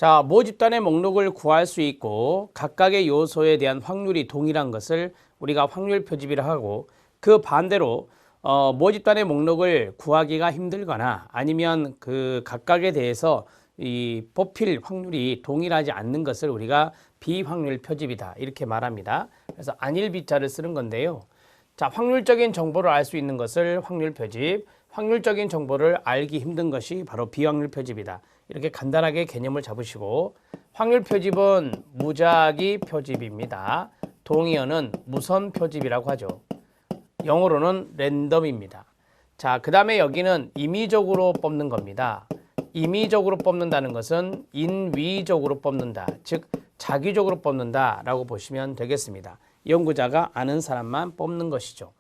자, 모집단의 목록을 구할 수 있고 각각의 요소에 대한 확률이 동일한 것을 우리가 확률 표집이라 하고, 그 반대로 모집단의 목록을 구하기가 힘들거나 아니면 그 각각에 대해서 이 뽑힐 확률이 동일하지 않는 것을 우리가 비확률 표집이다 이렇게 말합니다. 그래서 안일비자를 쓰는 건데요. 자, 확률적인 정보를 알 수 있는 것을 확률 표집, 확률적인 정보를 알기 힘든 것이 바로 비확률 표집이다. 이렇게 간단하게 개념을 잡으시고, 확률 표집은 무작위 표집입니다. 동의어는 무선 표집이라고 하죠. 영어로는 랜덤입니다. 자, 그 다음에 여기는 임의적으로 뽑는 겁니다. 임의적으로 뽑는다는 것은 인위적으로 뽑는다, 즉 자기적으로 뽑는다 라고 보시면 되겠습니다. 연구자가 아는 사람만 뽑는 것이죠.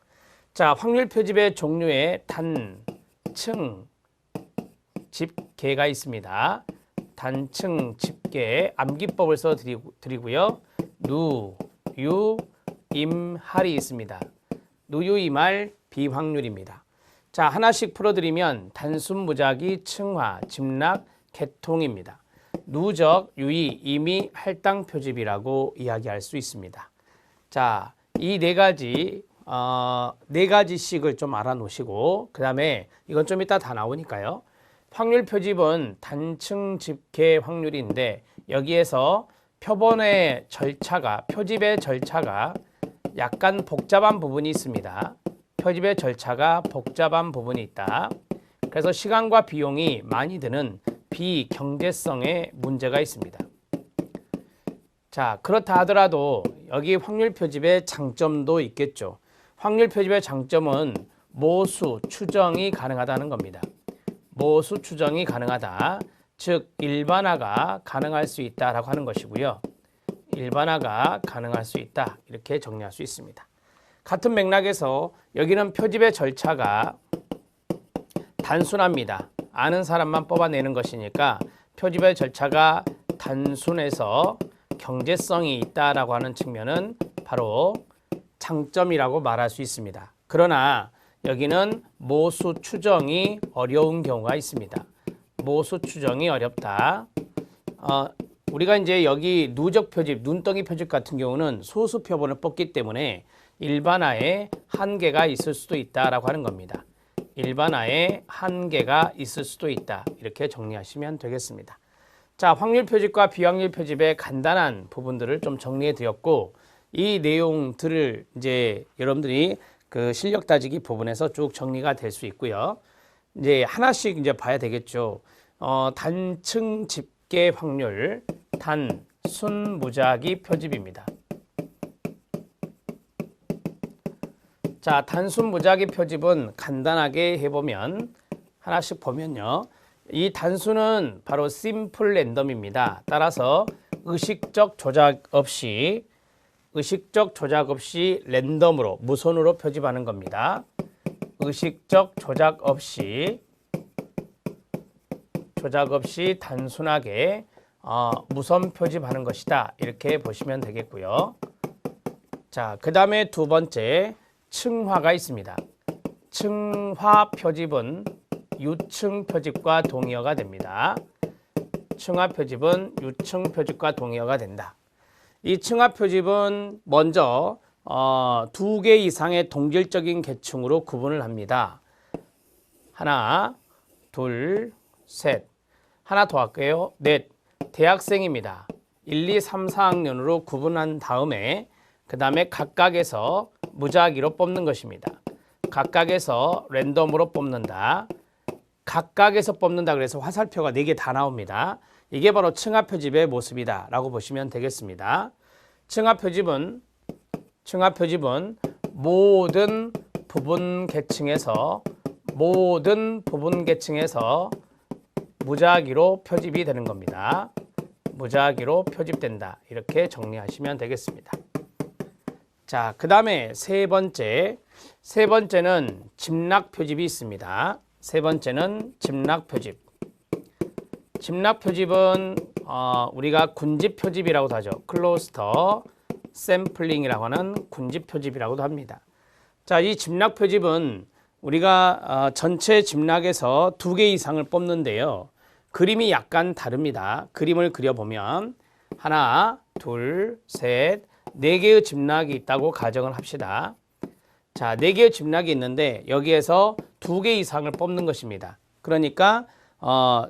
자, 확률 표집의 종류에 단, 층, 집계가 있습니다. 단층, 집계, 암기법을 써 드리고요. 누, 유, 임, 할이 있습니다. 누유, 임할, 비확률입니다. 자, 하나씩 풀어드리면 단순 무작위, 층화, 집락, 개통입니다. 누적, 유의, 임의, 할당 표집이라고 이야기할 수 있습니다. 자, 이 네 가지씩을 좀 알아놓으시고, 그 다음에 이건 좀 이따 다 나오니까요. 확률 표집은 단층 집계 확률인데, 여기에서 표본의 절차가, 표집의 절차가 약간 복잡한 부분이 있습니다. 표집의 절차가 복잡한 부분이 있다. 그래서 시간과 비용이 많이 드는 비경제성의 문제가 있습니다. 자, 그렇다 하더라도 여기 확률 표집의 장점도 있겠죠. 확률 표집의 장점은 모수 추정이 가능하다는 겁니다. 모수 추정이 가능하다, 즉 일반화가 가능할 수 있다라고 하는 것이고요. 일반화가 가능할 수 있다, 이렇게 정리할 수 있습니다. 같은 맥락에서 여기는 표집의 절차가 단순합니다. 아는 사람만 뽑아내는 것이니까 표집의 절차가 단순해서 경제성이 있다라고 하는 측면은 바로 장점이라고 말할 수 있습니다. 그러나 여기는 모수 추정이 어려운 경우가 있습니다. 모수 추정이 어렵다. 우리가 이제 여기 누적 표집, 눈덩이 표집 같은 경우는 소수 표본을 뽑기 때문에 일반화에 한계가 있을 수도 있다라고 하는 겁니다. 일반화에 한계가 있을 수도 있다, 이렇게 정리하시면 되겠습니다. 자, 확률 표집과 비확률 표집의 간단한 부분들을 좀 정리해 드렸고, 이 내용들을 이제 여러분들이 그 실력 따지기 부분에서 쭉 정리가 될 수 있고요. 이제 하나씩 이제 봐야 되겠죠. 단층 집계 확률, 단순 무작위 표집입니다. 자, 단순 무작위 표집은 간단하게 해보면, 하나씩 보면요. 이 단수는 바로 심플 랜덤입니다. 따라서 의식적 조작 없이 랜덤으로, 무선으로 표집하는 겁니다. 의식적 조작 없이 단순하게 무선 표집하는 것이다, 이렇게 보시면 되겠고요. 자, 그 다음에 두 번째, 층화가 있습니다. 층화 표집은 유층 표집과 동의어가 됩니다. 층화 표집은 유층 표집과 동의어가 된다. 이 층화 표집은 먼저 두 개 이상의 동질적인 계층으로 구분을 합니다. 하나, 둘, 셋. 하나 더 할게요. 넷. 대학생입니다. 1, 2, 3, 4학년으로 구분한 다음에 그 다음에 각각에서 무작위로 뽑는 것입니다. 각각에서 랜덤으로 뽑는다. 각각에서 뽑는다 그래서 화살표가 4개 다 나옵니다. 이게 바로 층화 표집의 모습이다 라고 보시면 되겠습니다. 층화 표집은 모든 부분 계층에서 무작위로 표집이 되는 겁니다. 무작위로 표집된다, 이렇게 정리하시면 되겠습니다. 자, 그 다음에 세 번째는 집락 표집이 있습니다. 세 번째는 집락 표집. 집락 표집은 우리가 군집 표집이라고도 하죠. 클러스터 샘플링이라고 하는 군집 표집이라고도 합니다. 자, 이 집락 표집은 우리가 전체 집락에서 2개 이상을 뽑는데요. 그림이 약간 다릅니다. 그림을 그려보면 하나, 둘, 셋, 네 개의 집락이 있다고 가정을 합시다. 자, 네 개의 집락이 있는데 여기에서 두 개 이상을 뽑는 것입니다. 그러니까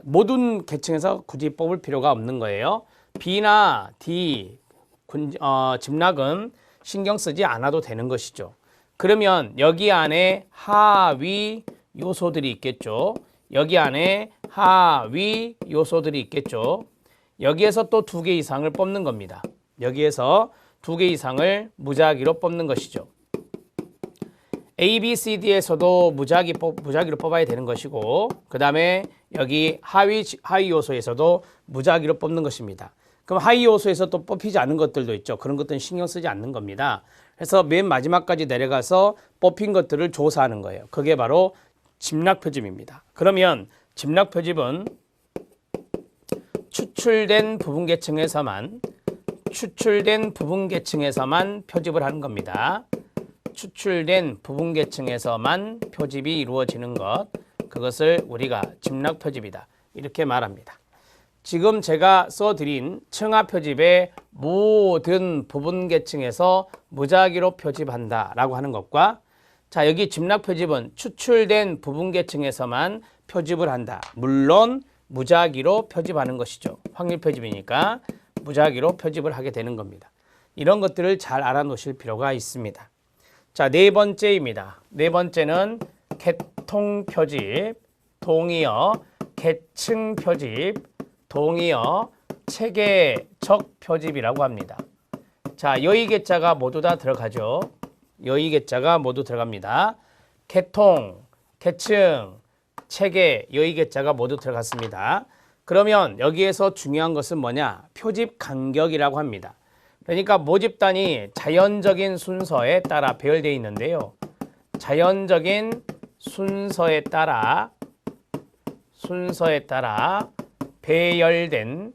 모든 계층에서 굳이 뽑을 필요가 없는 거예요. B나 D 집락은 신경 쓰지 않아도 되는 것이죠. 그러면 여기 안에 하위 요소들이 있겠죠. 여기 안에 하위 요소들이 있겠죠. 여기에서 또 두 개 이상을 뽑는 겁니다. 여기에서 두 개 이상을 무작위로 뽑는 것이죠. A, B, C, D에서도 무작위로 뽑아야 되는 것이고, 그 다음에 여기 하위 요소에서도 무작위로 뽑는 것입니다. 그럼 하위 요소에서 또 뽑히지 않은 것들도 있죠. 그런 것들은 신경 쓰지 않는 겁니다. 그래서 맨 마지막까지 내려가서 뽑힌 것들을 조사하는 거예요. 그게 바로 집락 표집입니다. 그러면 집락 표집은 추출된 부분 계층에서만 표집을 하는 겁니다. 추출된 부분 계층에서만 표집이 이루어지는 것, 그것을 우리가 집락 표집이다 이렇게 말합니다. 지금 제가 써드린 층화 표집의 모든 부분 계층에서 무작위로 표집한다 라고 하는 것과, 자, 여기 집락 표집은 추출된 부분 계층에서만 표집을 한다. 물론 무작위로 표집하는 것이죠. 확률 표집이니까 무작위로 표집을 하게 되는 겁니다. 이런 것들을 잘 알아놓으실 필요가 있습니다. 자, 네 번째입니다. 네 번째는 계통 표집, 동의어, 계층 표집, 동의어, 체계적 표집이라고 합니다. 자, 여의 계자가 모두 다 들어가죠. 여의 계자가 모두 들어갑니다. 계통, 계층, 체계, 여의 계자가 모두 들어갔습니다. 그러면 여기에서 중요한 것은 뭐냐? 표집 간격이라고 합니다. 그러니까 모집단이 자연적인 순서에 따라 배열되어 있는데요. 자연적인 순서에 따라 배열된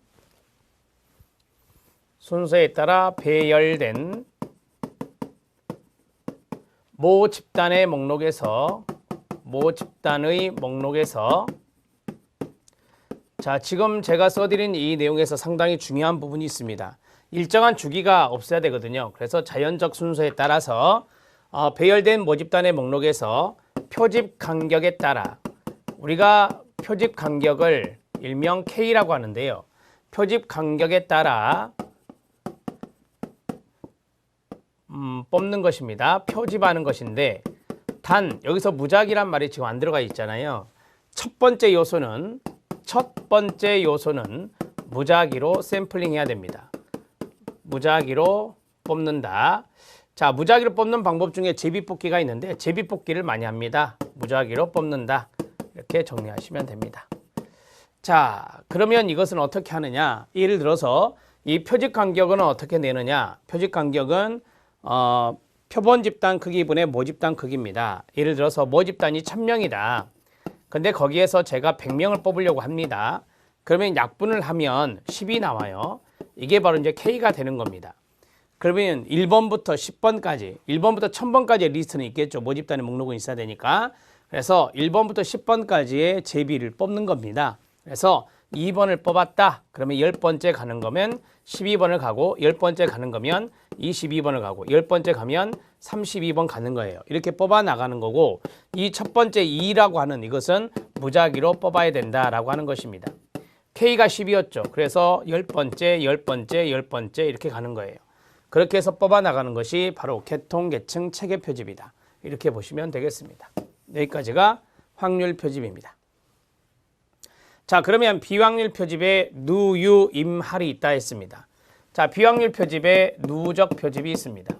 모 집단의 목록에서 자, 지금 제가 써드린 이 내용에서 상당히 중요한 부분이 있습니다. 일정한 주기가 없어야 되거든요. 그래서 자연적 순서에 따라서 배열된 모집단의 목록에서 표집 간격에 따라, 우리가 표집 간격을 일명 K라고 하는데요. 표집 간격에 따라 뽑는 것입니다. 표집하는 것인데, 단 여기서 무작위란 말이 지금 안 들어가 있잖아요. 첫 번째 요소는 무작위로 샘플링 해야 됩니다. 무작위로 뽑는다. 자, 무작위로 뽑는 방법 중에 제비뽑기가 있는데 제비뽑기를 많이 합니다. 무작위로 뽑는다. 이렇게 정리하시면 됩니다. 자, 그러면 이것은 어떻게 하느냐? 예를 들어서 이 표집 간격은 어떻게 내느냐? 표집 간격은 표본 집단 크기분의 모집단 크기입니다. 예를 들어서 모집단이 1000명이다. 근데 거기에서 제가 100명을 뽑으려고 합니다. 그러면 약분을 하면 10이 나와요. 이게 바로 이제 K가 되는 겁니다. 그러면 1번부터 10번까지, 1번부터 1000번까지의 리스트는 있겠죠. 모집단의 목록은 있어야 되니까. 그래서 1번부터 10번까지의 제비를 뽑는 겁니다. 그래서 2번을 뽑았다. 그러면 10번째 가는 거면 12번을 가고, 10번째 가는 거면 22번을 가고, 10번째 가면 32번 가는 거예요. 이렇게 뽑아 나가는 거고, 이 첫 번째 2라고 하는 이것은 무작위로 뽑아야 된다라고 하는 것입니다. K가 10이었죠. 그래서 10번째, 10번째, 10번째 이렇게 가는 거예요. 그렇게 해서 뽑아 나가는 것이 바로 계통, 계층, 체계 표집이다. 이렇게 보시면 되겠습니다. 여기까지가 확률 표집입니다. 자, 그러면 비확률 표집에 누, 유, 임, 할이 있다 했습니다. 자, 비확률 표집에 누적 표집이 있습니다.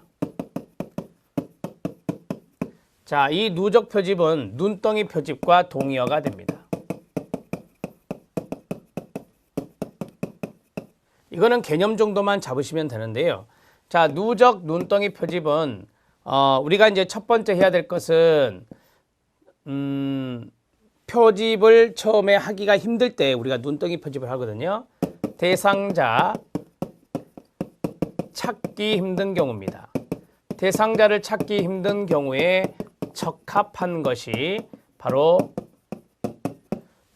자, 이 누적 표집은 눈덩이 표집과 동의어가 됩니다. 이거는 개념 정도만 잡으시면 되는데요. 자, 누적 눈덩이 표집은 우리가 이제 첫 번째 해야 될 것은 표집을 처음에 하기가 힘들 때 우리가 눈덩이 표집을 하거든요. 대상자 찾기 힘든 경우입니다. 대상자를 찾기 힘든 경우에 적합한 것이 바로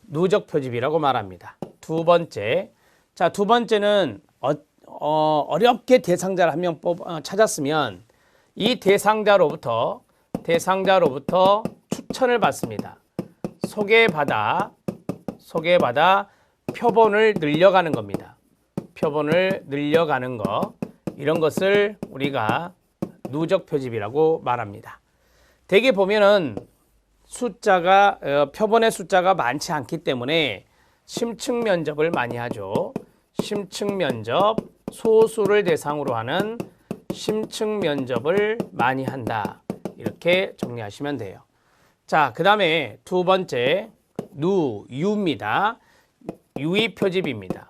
누적 표집이라고 말합니다. 두 번째. 자, 두 번째는 어렵게 대상자를 한 명 찾았으면 이 대상자로부터 추천을 받습니다. 소개받아 표본을 늘려가는 겁니다. 표본을 늘려가는 거, 이런 것을 우리가 누적 표집이라고 말합니다. 대개 보면은 표본의 숫자가 많지 않기 때문에 심층 면접을 많이 하죠. 심층 면접, 소수를 대상으로 하는 심층 면접을 많이 한다. 이렇게 정리하시면 돼요. 자, 그 다음에 두 번째, 유입니다. 유의 표집입니다.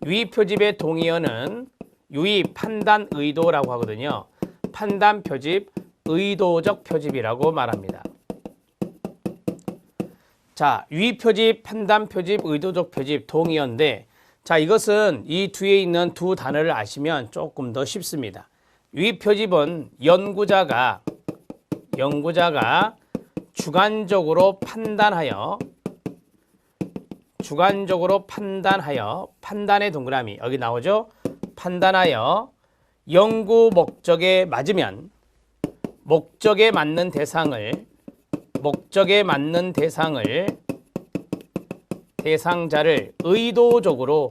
유의 표집의 동의어는 유의 판단 의도라고 하거든요. 판단 표집, 의도적 표집이라고 말합니다. 자, 유의 표집, 판단 표집, 의도적 표집, 동의어인데, 자, 이것은 이 뒤에 있는 두 단어를 아시면 조금 더 쉽습니다. 유의 표집은 연구자가 주관적으로 판단하여 판단의 동그라미 여기 나오죠? 판단하여 연구 목적에 맞으면 목적에 맞는 대상자를 의도적이란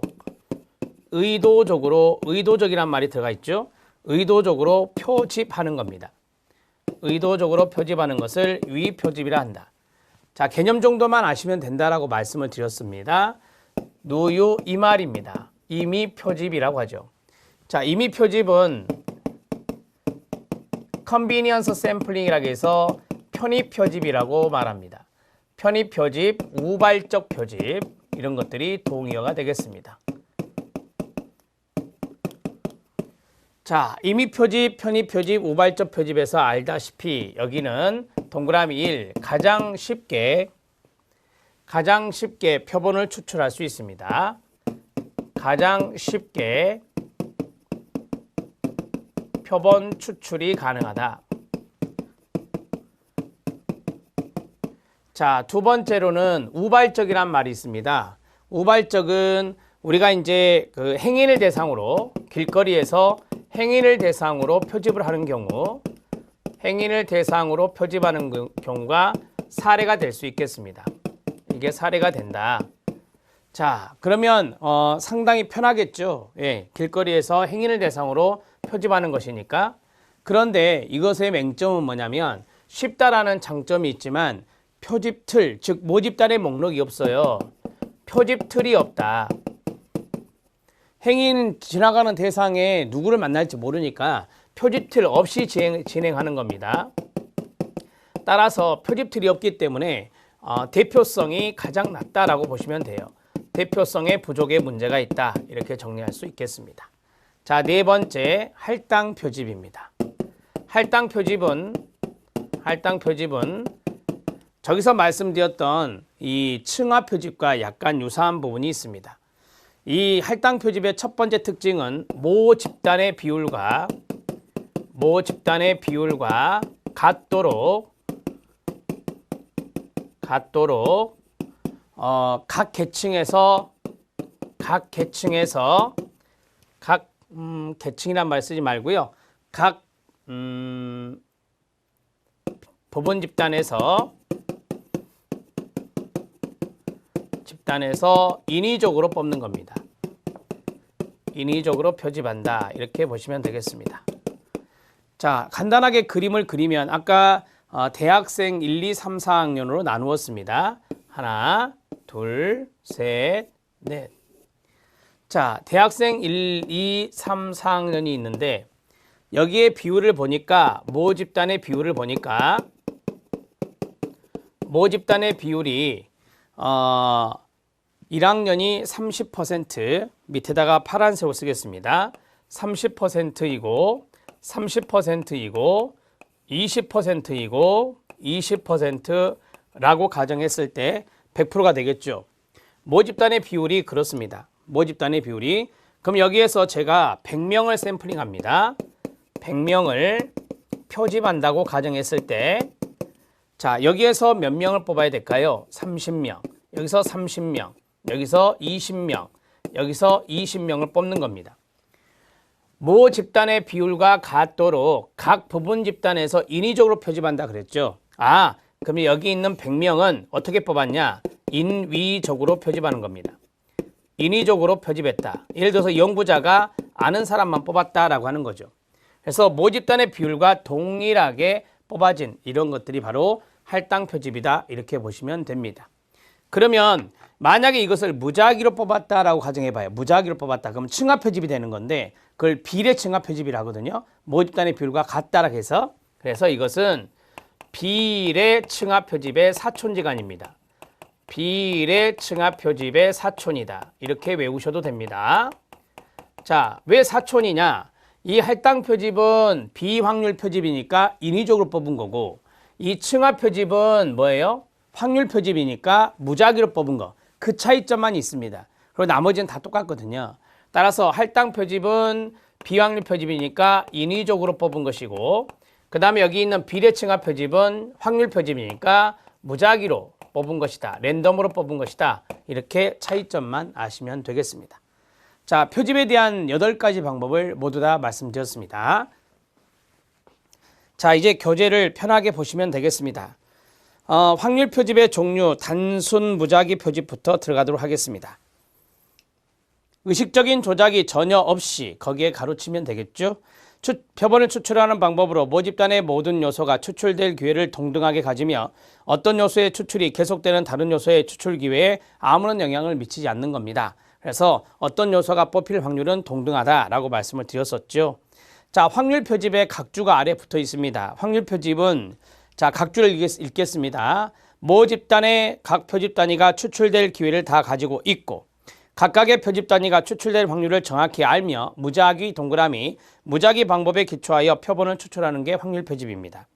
말이 들어가 있죠? 의도적으로 표집하는 겁니다. 의도적으로 표집하는 것을 유의 표집이라 한다. 자, 개념 정도만 아시면 된다라고 말씀을 드렸습니다. 누유 이 말입니다. 임의 표집이라고 하죠. 자, 임의 표집은 컨비니언스 샘플링이라고 해서 편의 표집이라고 말합니다. 편의 표집, 우발적 표집, 이런 것들이 동의어가 되겠습니다. 자, 임의 표집, 편의 표집, 우발적 표집에서 알다시피 여기는 동그라미 1, 가장 쉽게 표본을 추출할 수 있습니다. 가장 쉽게 표본 추출이 가능하다. 자, 두 번째로는 우발적이란 말이 있습니다. 우발적은 우리가 이제 그 행인을 대상으로 길거리에서 행인을 대상으로 표집을 하는 경우, 경우가 사례가 될 수 있겠습니다. 이게 사례가 된다. 자, 그러면 상당히 편하겠죠. 예, 길거리에서 행인을 대상으로 표집하는 것이니까. 그런데 이것의 맹점은 뭐냐면 쉽다라는 장점이 있지만 표집틀, 즉 모집단의 목록이 없어요. 표집틀이 없다. 행인 지나가는 대상에 누구를 만날지 모르니까 표집틀 없이 진행하는 겁니다. 따라서 표집틀이 없기 때문에 대표성이 가장 낮다라고 보시면 돼요. 대표성의 부족에 문제가 있다. 이렇게 정리할 수 있겠습니다. 자, 네 번째, 할당 표집입니다. 할당 표집은 저기서 말씀드렸던 이 층화 표집과 약간 유사한 부분이 있습니다. 이 할당 표집의 첫 번째 특징은 모 집단의 비율과 같도록 각 계층에서 계층이란 말 쓰지 말고요. 각 법원 집단에서 인위적으로 뽑는 겁니다. 인위적으로 표집한다. 이렇게 보시면 되겠습니다. 자, 간단하게 그림을 그리면 아까 대학생 1, 2, 3, 4학년으로 나누었습니다. 하나, 둘, 셋, 넷. 자, 대학생 1, 2, 3, 4학년이 있는데 여기에 비율을 보니까 모 집단의 비율이 1학년이 30%, 밑에다가 파란색으로 쓰겠습니다. 30%이고 20%라고 가정했을 때 100%가 되겠죠. 모집단의 비율이 그렇습니다. 모집단의 비율이. 그럼 여기에서 제가 100명을 샘플링합니다. 100명을 표집한다고 가정했을 때, 자, 여기에서 몇 명을 뽑아야 될까요? 30명. 여기서 30명. 여기서 20명, 여기서 20명을 뽑는 겁니다. 모 집단의 비율과 같도록 각 부분 집단에서 인위적으로 표집한다 그랬죠. 그럼 여기 있는 100명은 어떻게 뽑았냐? 인위적으로 표집하는 겁니다. 인위적으로 표집했다. 예를 들어서 연구자가 아는 사람만 뽑았다라고 하는 거죠. 그래서 모 집단의 비율과 동일하게 뽑아진 이런 것들이 바로 할당 표집이다. 이렇게 보시면 됩니다. 그러면 만약에 이것을 무작위로 뽑았다라고 가정해봐요. 무작위로 뽑았다. 그러면 층합 표집이 되는 건데 그걸 비례 층합 표집이라 하거든요. 모 집단의 비율과 같다라고 해서 그래서 이것은 비례 층합 표집의 사촌지간입니다. 비례 층합 표집의 사촌이다. 이렇게 외우셔도 됩니다. 자, 왜 사촌이냐? 이 할당 표집은 비확률 표집이니까 인위적으로 뽑은 거고 이 층합 표집은 뭐예요? 확률 표집이니까 무작위로 뽑은 거. 그 차이점만 있습니다. 그리고 나머지는 다 똑같거든요. 따라서 할당 표집은 비확률 표집이니까 인위적으로 뽑은 것이고 그 다음에 여기 있는 비례 층합 표집은 확률 표집이니까 무작위로 뽑은 것이다. 랜덤으로 뽑은 것이다. 이렇게 차이점만 아시면 되겠습니다. 자, 표집에 대한 8가지 방법을 모두 다 말씀드렸습니다. 자, 이제 교재를 편하게 보시면 되겠습니다. 확률 표집의 종류, 단순 무작위 표집부터 들어가도록 하겠습니다. 의식적인 조작이 전혀 없이 거기에 가로치면 되겠죠. 표본을 추출하는 방법으로 모집단의 모든 요소가 추출될 기회를 동등하게 가지며 어떤 요소의 추출이 계속되는 다른 요소의 추출 기회에 아무런 영향을 미치지 않는 겁니다. 그래서 어떤 요소가 뽑힐 확률은 동등하다라고 말씀을 드렸었죠. 자, 확률 표집의 각주가 아래 붙어 있습니다. 확률 표집은 자, 각주를 읽겠습니다. 모 집단의 각 표집 단위가 추출될 기회를 다 가지고 있고 각각의 표집 단위가 추출될 확률을 정확히 알며 무작위 동그라미, 무작위 방법에 기초하여 표본을 추출하는 게 확률 표집입니다.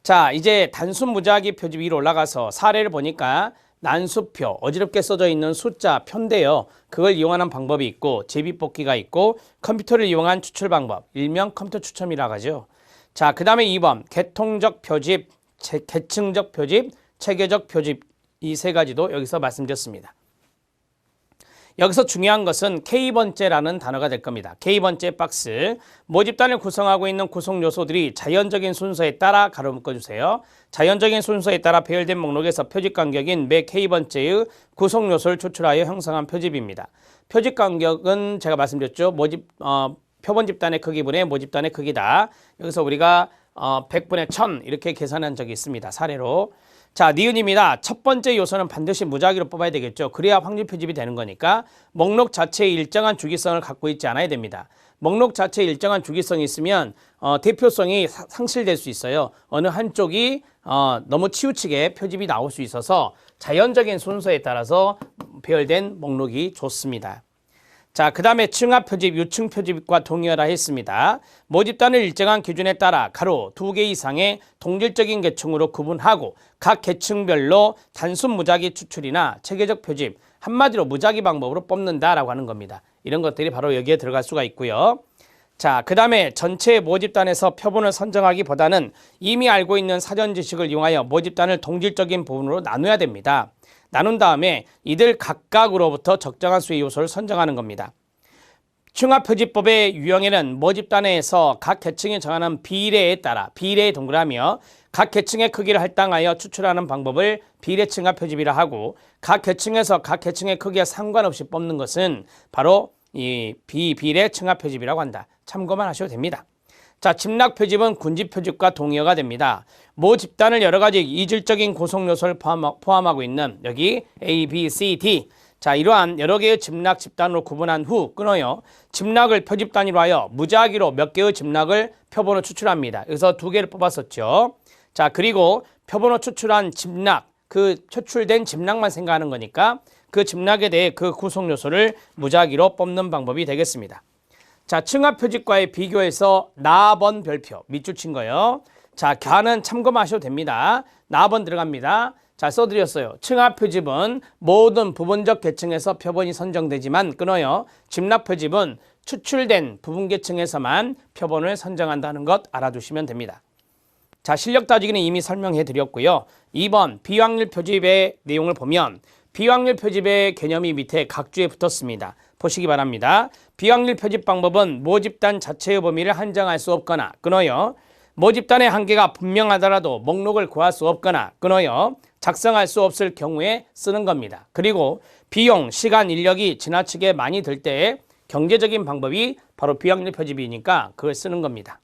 자, 이제 단순 무작위 표집 위로 올라가서 사례를 보니까 난수표, 어지럽게 써져 있는 숫자, 표인데요. 그걸 이용하는 방법이 있고 제비뽑기가 있고 컴퓨터를 이용한 추출 방법, 일명 컴퓨터 추첨이라고 하죠. 자, 그 다음에 2번 계통적 표집, 계층적 표집, 체계적 표집 이 세 가지도 여기서 말씀드렸습니다. 여기서 중요한 것은 K번째라는 단어가 될 겁니다. K번째 박스, 모집단을 구성하고 있는 구성 요소들이 자연적인 순서에 따라 가로 묶어주세요. 자연적인 순서에 따라 배열된 목록에서 표집 간격인 매 K번째의 구성 요소를 추출하여 형성한 표집입니다. 표집 간격은 제가 말씀드렸죠. 표본 집단의 크기분의 모집단의 크기다. 여기서 우리가 100분의 1000 이렇게 계산한 적이 있습니다. 사례로. 자, 니은입니다. 첫 번째 요소는 반드시 무작위로 뽑아야 되겠죠. 그래야 확률 표집이 되는 거니까 목록 자체에 일정한 주기성을 갖고 있지 않아야 됩니다. 목록 자체에 일정한 주기성이 있으면 대표성이 상실될 수 있어요. 어느 한쪽이 너무 치우치게 표집이 나올 수 있어서 자연적인 순서에 따라서 배열된 목록이 좋습니다. 자, 그 다음에 층합 표집, 유층 표집과 동의하라 했습니다. 모집단을 일정한 기준에 따라 가로 2개 이상의 동질적인 계층으로 구분하고 각 계층별로 단순 무작위 추출이나 체계적 표집, 한마디로 무작위 방법으로 뽑는다라고 하는 겁니다. 이런 것들이 바로 여기에 들어갈 수가 있고요. 자, 그 다음에 전체 모집단에서 표본을 선정하기보다는 이미 알고 있는 사전 지식을 이용하여 모집단을 동질적인 부분으로 나눠야 됩니다. 나눈 다음에 이들 각각으로부터 적정한 수의 요소를 선정하는 겁니다. 층합표집법의 유형에는 모집단에서 각 계층이 정하는 비례에 따라 비례에 동그라며 각 계층의 크기를 할당하여 추출하는 방법을 비례층합표집이라 하고 각 계층에서 각 계층의 크기와 상관없이 뽑는 것은 바로 이 비례층합표집이라고 한다. 참고만 하셔도 됩니다. 자, 집락표집은 군집표집과 동의어가 됩니다. 모 집단을 여러 가지 이질적인 구성 요소를 포함하고 있는 여기 A, B, C, D. 자, 이러한 여러 개의 집락 집단으로 구분한 후 끊어요. 집락을 표집 단위로 하여 무작위로 몇 개의 집락을 표본으로 추출합니다. 그래서 2개를 뽑았었죠. 자, 그리고 표본으로 추출한 집락, 그 추출된 집락만 생각하는 거니까 그 집락에 대해 그 구성 요소를 무작위로 뽑는 방법이 되겠습니다. 자, 층합 표집과의 비교해서 나번 별표 밑줄 친 거예요. 자, 가는 참고만 하셔도 됩니다. 나번 들어갑니다. 자, 써드렸어요. 층합 표집은 모든 부분적 계층에서 표본이 선정되지만 끊어요. 집락 표집은 추출된 부분 계층에서만 표본을 선정한다는 것 알아두시면 됩니다. 자, 실력 따지기는 이미 설명해 드렸고요. 2번 비확률 표집의 내용을 보면 비확률 표집의 개념이 밑에 각주에 붙었습니다. 보시기 바랍니다. 비확률 표집 방법은 모집단 자체의 범위를 한정할 수 없거나 끊어요. 모집단의 한계가 분명하더라도 목록을 구할 수 없거나 끊어요. 작성할 수 없을 경우에 쓰는 겁니다. 그리고 비용, 시간, 인력이 지나치게 많이 들 때에 경제적인 방법이 바로 비확률 표집이니까 그걸 쓰는 겁니다.